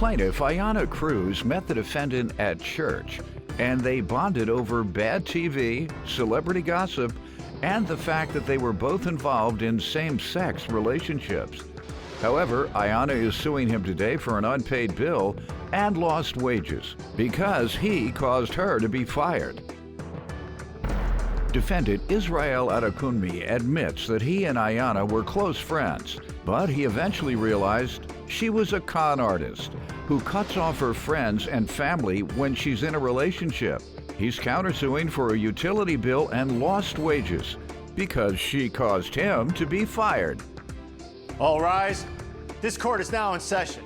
Plaintiff Ayanna Cruz met the defendant at church, and they bonded over bad TV, celebrity gossip, and the fact that they were both involved in same-sex relationships. However, Ayanna is suing him today for an unpaid bill and lost wages because he caused her to be fired. Defendant Israel Adekunmi admits that he and Ayanna were close friends, but he eventually realized she was a con artist who cuts off her friends and family when she's in a relationship. He's countersuing for a utility bill and lost wages because she caused him to be fired. All rise. This court is now in session.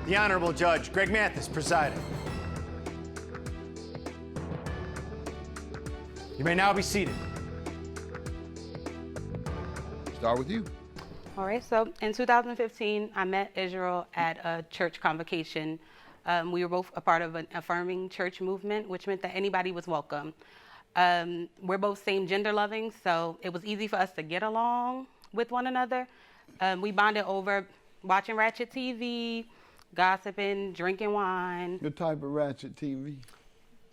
The Honorable Judge Greg Mathis presiding. You may now be seated. Start with you. All right, so in 2015, I met Israel at a church convocation. We were both a part of an affirming church movement, which meant that anybody was welcome. We're both same gender loving, so it was easy for us to get along with one another. We bonded over watching ratchet TV, gossiping, drinking wine. What type of ratchet TV?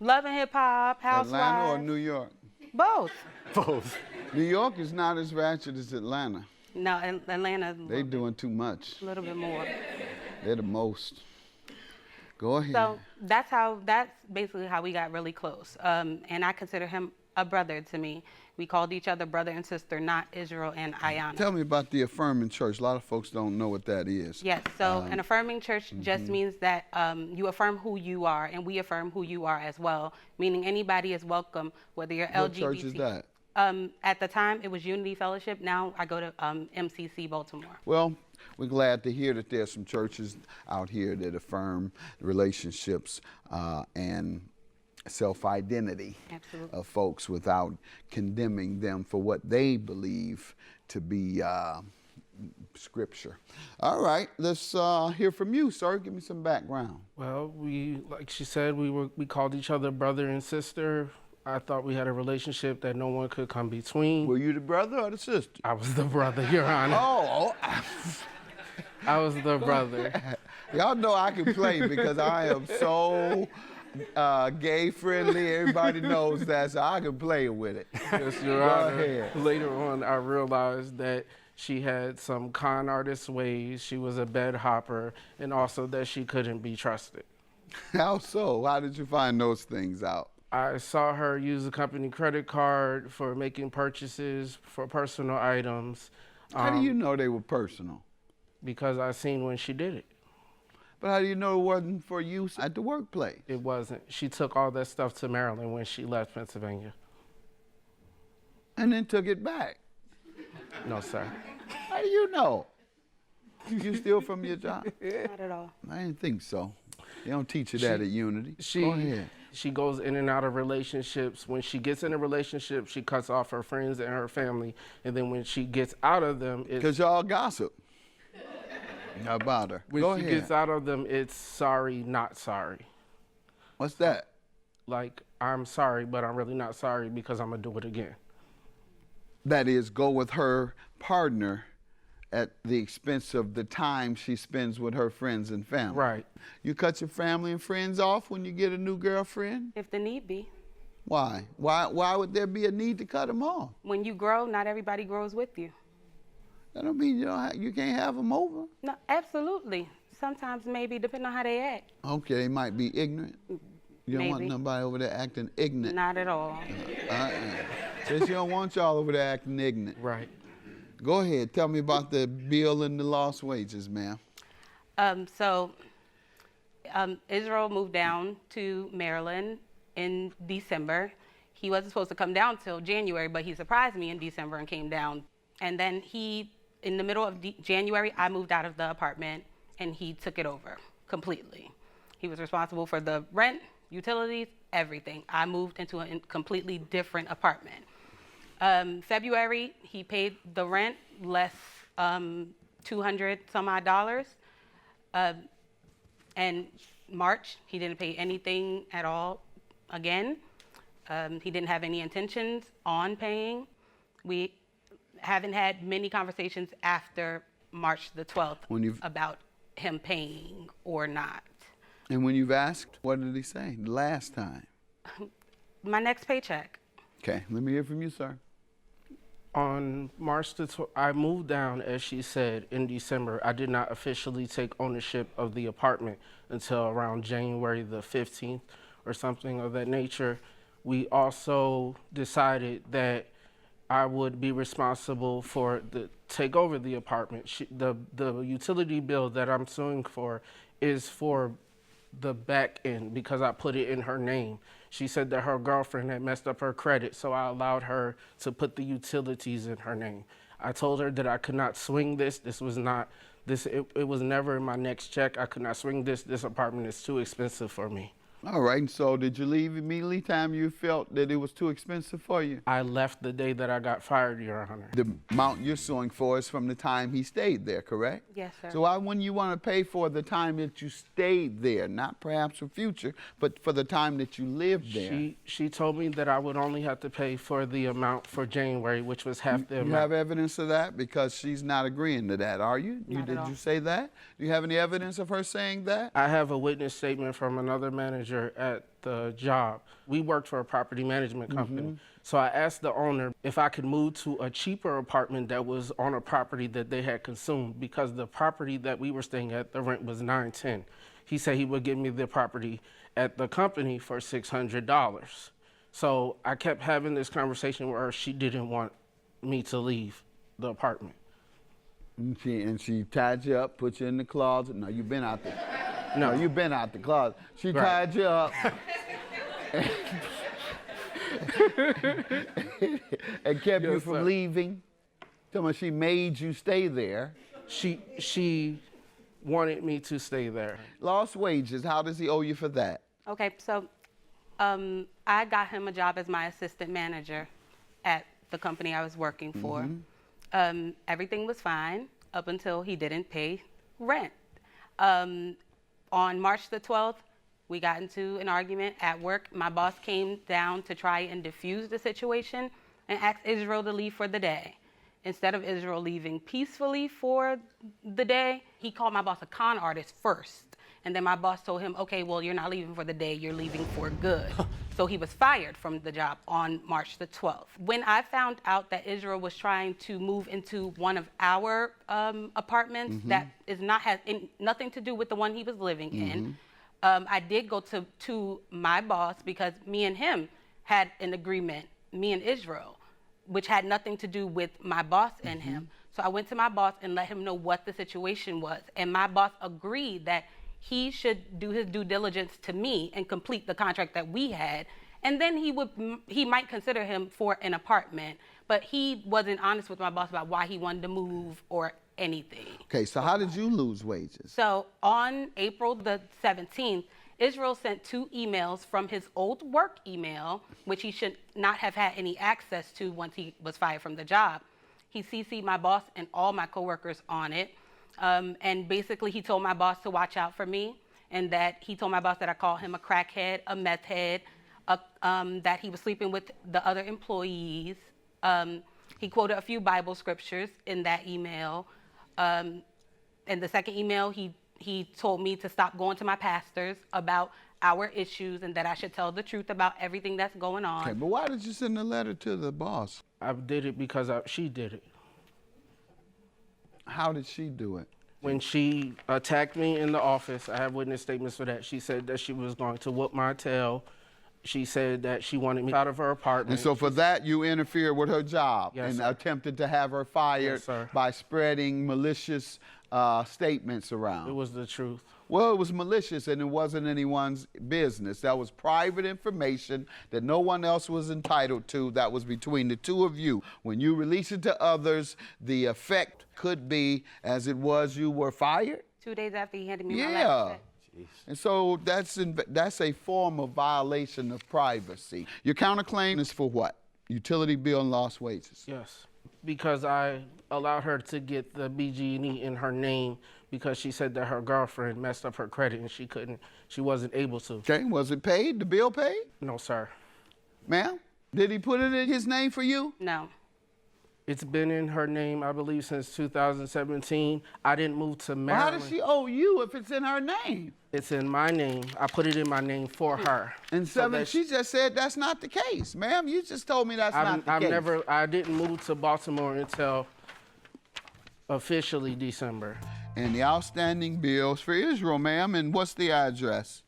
Loving hip hop, housewives. Atlanta or New York? Both. Both. New York is not as ratchet as Atlanta. No, Atlanta. They doing too much. A little bit more. They're the most. Go ahead. So that's basically how we got really close. And I consider him a brother to me. We called each other brother and sister, not Israel and Ayanna. Tell me about the affirming church. A lot of folks don't know what that is. Yes, so an affirming church just means that you affirm who you are, and we affirm who you are as well, meaning anybody is welcome, whether you're LGBT. What church is that? At the time, it was Unity Fellowship. Now I go to MCC Baltimore. Well, we're glad to hear that there's some churches out here that affirm relationships and self-identity of folks without condemning them for what they believe to be scripture. All right, let's hear from you, sir. Give me some background. Well, like she said, we called each other brother and sister. I thought we had a relationship that no one could come between. Were you the brother or the sister? I was the brother, Your Honor. Oh. I was the brother. Y'all know I can play because I am so gay friendly. Everybody knows that, so I can play with it. Yes, Your Go Honor. ahead. Later on, I realized that she had some con artist ways, she was a bed hopper, and also that she couldn't be trusted. How so? How did you find those things out? I saw her use a company credit card for making purchases for personal items. How do you know they were personal? Because I seen when she did it. But how do you know it wasn't for use at the workplace? It wasn't. She took all that stuff to Maryland when she left Pennsylvania. And then took it back? No, sir. How do you know? You steal from your job? Not at all. I didn't think so. They don't teach you that at Unity. Go ahead. She goes in and out of relationships. When she gets in a relationship, she cuts off her friends and her family. And then when she gets out of them, it's... Because y'all gossip about her. When she gets out of them, it's sorry, not sorry. What's that? Like, I'm sorry, but I'm really not sorry because I'm going to do it again. That is, go with her partner at the expense of the time she spends with her friends and family. Right. You cut your family and friends off when you get a new girlfriend? If the need be. Why? Why would there be a need to cut them off? When you grow, not everybody grows with you. That don't mean you can't have them over. No, absolutely. Sometimes maybe, depending on how they act. Okay, they might be ignorant. You don't want nobody over there acting ignorant. Not at all. Since you don't want y'all over there acting ignorant. Right. Go ahead. Tell me about the bill and the lost wages, ma'am. Israel moved down to Maryland in December. He wasn't supposed to come down till January, but he surprised me in December and came down. And then in the middle of January, I moved out of the apartment and he took it over completely. He was responsible for the rent, utilities, everything. I moved into a completely different apartment. February, he paid the rent less $200 some odd. And March, he didn't pay anything at all again. He didn't have any intentions on paying. We haven't had many conversations after March the 12th about him paying or not. And when you've asked, what did he say the last time? My next paycheck. Okay, let me hear from you, sir. On March the 12th, I moved down, as she said, in December. I did not officially take ownership of the apartment until around January the 15th or something of that nature. We also decided that I would be responsible for take over the apartment. The utility bill that I'm suing for is for the back end because I put it in her name. She said that her girlfriend had messed up her credit, so I allowed her to put the utilities in her name. I told her that I could not swing this. It was never in my next check. I could not swing this. This apartment is too expensive for me. All right, and so did you leave immediately time you felt that it was too expensive for you? I left the day that I got fired, Your Honor. The amount you're suing for is from the time he stayed there, correct? Yes, sir. So why wouldn't you want to pay for the time that you stayed there, not perhaps for future, but for the time that you lived there? She told me that I would only have to pay for the amount for January, which was half the amount. You have evidence of that? Because she's not agreeing to that, are you? Not at all. Did you say that? Do you have any evidence of her saying that? I have a witness statement from another manager at the job. We worked for a property management company. So I asked the owner if I could move to a cheaper apartment that was on a property that they had consumed because the property that we were staying at, the rent was $910. He said he would give me the property at the company for $600. So I kept having this conversation where she didn't want me to leave the apartment. And she tied you up, put you in the closet. No, you've been out there. No, you've been out the closet. She tied you up and kept you from leaving. Tell me, she made you stay there. She wanted me to stay there. Lost wages, how does he owe you for that? Okay, so I got him a job as my assistant manager at the company I was working for. Everything was fine up until he didn't pay rent. On March the 12th, we got into an argument at work. My boss came down to try and diffuse the situation and asked Israel to leave for the day. Instead of Israel leaving peacefully for the day, he called my boss a con artist first. And then my boss told him, okay, well, you're not leaving for the day, you're leaving for good. So he was fired from the job on March the 12th. When I found out that Israel was trying to move into one of our apartments that has nothing to do with the one he was living in, I did go to my boss because me and him had an agreement, me and Israel, which had nothing to do with my boss and him. So I went to my boss and let him know what the situation was. And my boss agreed that he should do his due diligence to me and complete the contract that we had. And then he might consider him for an apartment, but he wasn't honest with my boss about why he wanted to move or anything. Okay, so how did you lose wages? So on April the 17th, Israel sent 2 emails from his old work email, which he should not have had any access to once he was fired from the job. He CC'd my boss and all my coworkers on it. And basically he told my boss to watch out for me, and that he told my boss that I called him a crackhead, a meth head, that he was sleeping with the other employees. He quoted a few Bible scriptures in that email. In the second email, he told me to stop going to my pastors about our issues and that I should tell the truth about everything that's going on. Okay, but why did you send a letter to the boss? I did it because she did it. How did she do it? When she attacked me in the office, I have witness statements for that. She said that she was going to whoop my tail. She said that she wanted me out of her apartment. And so for that, you interfered with her job and sir. attempted to have her fired by spreading malicious statements around. It was the truth. Well, it was malicious and it wasn't anyone's business. That was private information that no one else was entitled to. That was between the two of you. When you release it to others, the effect could be, as it was, you were fired. 2 days after he handed me my Yeah. letter. And so that's a form of violation of privacy. Your counterclaim is for what? Utility bill and lost wages. Yes, because I allowed her to get the BG&E in her name because she said that her girlfriend messed up her credit and she wasn't able to. Okay, was it paid? The bill paid? No, sir. Ma'am, did he put it in his name for you? No. It's been in her name, I believe, since 2017. I didn't move to Well, Maryland. how does she owe you if it's in her name? It's in my name. I put it in my name for her. And So seven, that she just said that's not the case. Ma'am, you just told me that's not the case. I didn't move to Baltimore until officially December. And the outstanding bills for Israel, ma'am, and what's the address?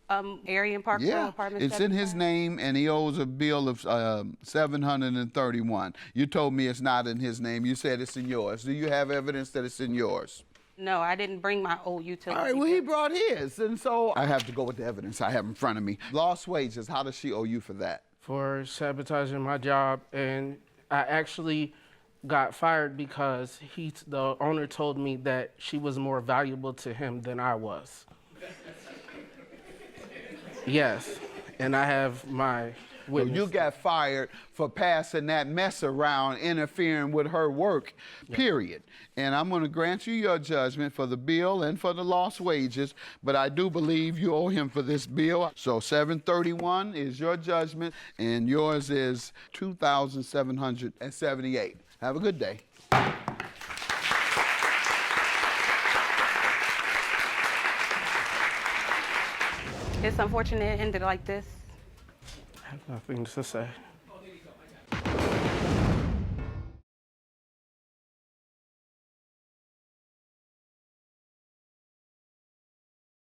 Arian Parkwell Yeah, Apartment it's in his 75. name, and he owes a bill of $731. You told me it's not in his name. You said it's in yours. Do you have evidence that it's in yours? No, I didn't bring my old utility. All right, well, he brought his, and so I have to go with the evidence I have in front of me. Lost wages, how does she owe you for that? For sabotaging my job, and I actually got fired because the owner told me that she was more valuable to him than I was. Yes, and I have my witness. So you got fired for passing that mess around, interfering with her work, period. And I'm going to grant you your judgment for the bill and for the lost wages, but I do believe you owe him for this bill. So $731 is your judgment, and yours is $2,778. Have a good day. It's unfortunate it ended like this. I have nothing to say.